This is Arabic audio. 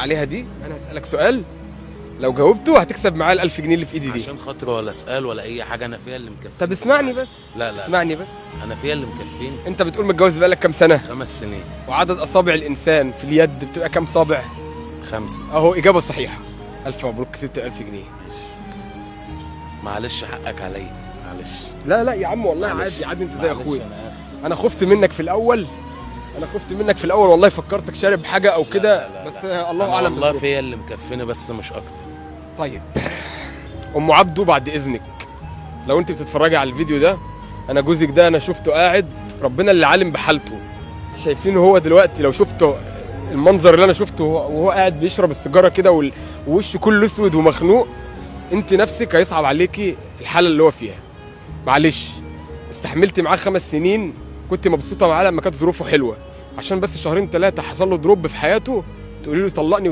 عليها دي انا هسالك سؤال، لو جاوبته هتكسب معايا ال1000 جنيه اللي في ايدي دي. عشان خاطر ولا اسال ولا اي حاجه، انا فيها اللي مكفيني. طب اسمعني بس. لا لا اسمعني بس. انا فيها اللي مكفيني. انت بتقول متجوز بقالك كام سنه؟ 5 سنين. وعدد اصابع الانسان في اليد بتبقى كام صابع؟ 5. اهو اجابه صحيحه. الف مبروك، كسبت 1000 جنيه. معلش حقك عليا، معلش. لا لا يا عم والله معلش. عادي عادي، انت زي معلش، اخويا. انا اسف. انا خفت منك في الاول، والله فكرتك شارب حاجه او كده، لا، لا، بس لا. الله أنا اعلم والله بالظروف. فيها اللي مكفيني بس مش اكتر. طيب ام عبده، بعد اذنك لو انت بتتفرجي على الفيديو ده، انا جوزك ده انا شفته قاعد، ربنا اللي عالم بحالته. شايفينه هو دلوقتي، لو شفته المنظر اللي انا شفته وهو قاعد بيشرب السيجاره كده ووشه كله اسود ومخنوق، انت نفسك هيصعب عليكي الحاله اللي هو فيها. معلش، استحملتي معاه 5 سنين، كنت مبسوطه معاه لما كانت ظروفه حلوه، عشان بس شهرين 3 حصل له دروب في حياته تقولي له طلقني